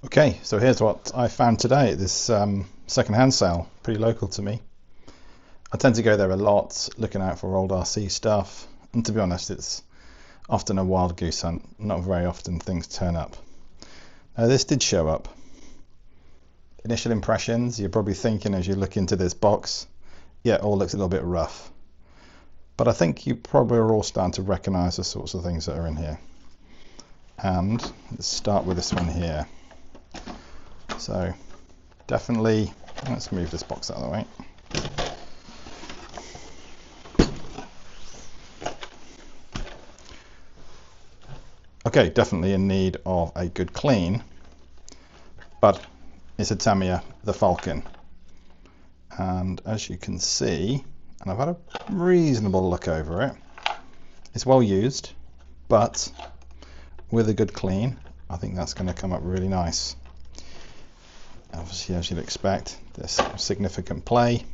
Okay, so here's what I found today at this second-hand sale, pretty local to me. I tend to go there a lot, looking out for old RC stuff, and to be honest, it's often a wild goose hunt. Not very often things turn up. Now, this did show up. Initial impressions, you're probably thinking as you look into this box, yeah, it all looks a little bit rough. But I think you probably are all starting to recognize the sorts of things that are in here. And let's start with this one here. So definitely, let's move this box out of the way. Okay, definitely in need of a good clean, but it's a Tamiya, the Falcon. And as you can see, and I've had a reasonable look over it, it's well used, but with a good clean, I think that's going to come up really nice. Obviously, as you'd expect, there's significant play,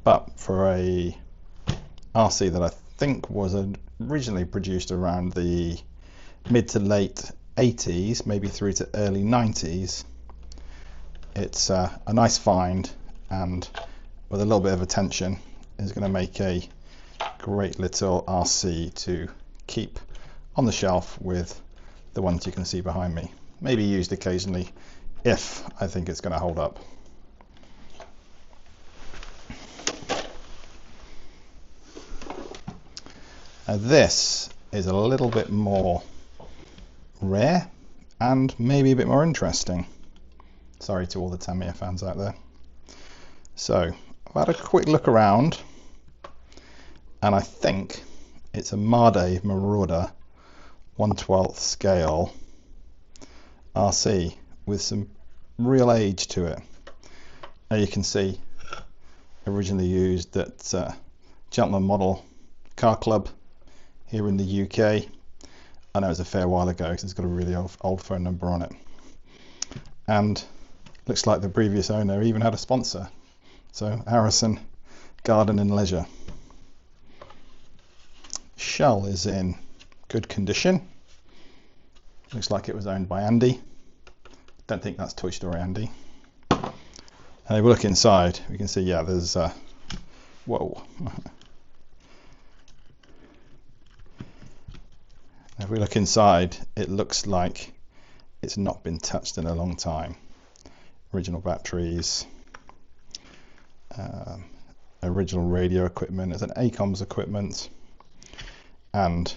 but for a RC that I think was originally produced around the mid to late 80s, maybe through to early 90s, it's a nice find, and with a little bit of attention is going to make a great little RC to keep on the shelf with the ones you can see behind me. Maybe used occasionally if I think it's going to hold up. Now this is a little bit more rare and maybe a bit more interesting. Sorry to all the Tamiya fans out there. So I've had a quick look around, and I think it's a Mardave Marauder 1/12 scale RC with some real age to it. Now you can see originally used at Gentleman Model Car Club here in the UK. I know it was a fair while ago because it's got a really old phone number on it, and looks like the previous owner even had a sponsor, so Harrison Garden and Leisure. Shell is in good condition. Looks like it was owned by Andy. Don't think that's Toy Story Andy. And if we look inside, we can see, yeah, there's whoa. If we look inside, it looks like it's not been touched in a long time. Original batteries, original radio equipment, it's an ACOMS equipment, and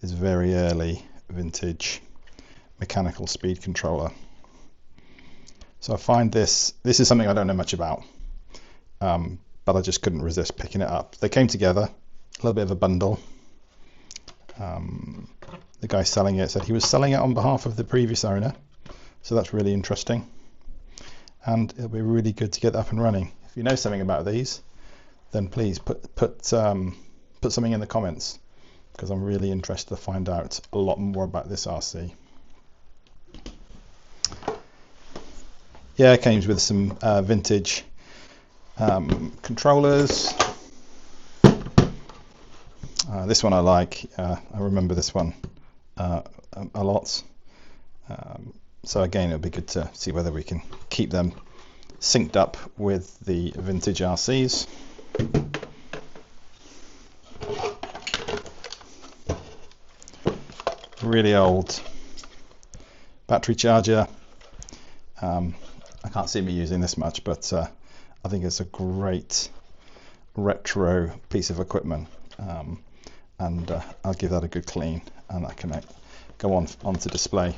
this very early vintage mechanical speed controller. So I find this is something I don't know much about, but I just couldn't resist picking it up. They came together, a little bit of a bundle. The guy selling it said he was selling it on behalf of the previous owner, so that's really interesting, and it'll be really good to get up and running. If you know something about these, then please put something in the comments, because I'm really interested to find out a lot more about this RC. Yeah, it came with some vintage controllers. This one I like. I remember this one a lot. So again, it'll be good to see whether we can keep them synced up with the vintage RCs. Really old battery charger. I can't see me using this much, but I think it's a great retro piece of equipment. And I'll give that a good clean, and that can go onto display.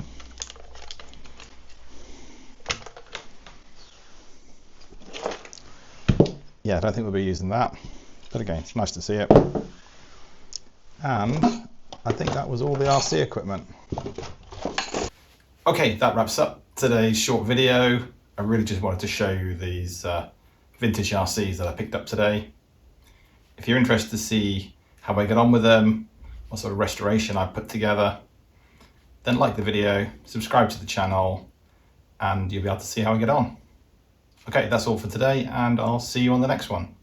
Yeah, I don't think we'll be using that, but again, it's nice to see it. And I think that was all the RC equipment. Okay, that wraps up today's short video. I really just wanted to show you these vintage RCs that I picked up today. If you're interested to see how I get on with them, what sort of restoration I put together, then like the video, subscribe to the channel, and you'll be able to see how I get on. Okay, that's all for today, and I'll see you on the next one.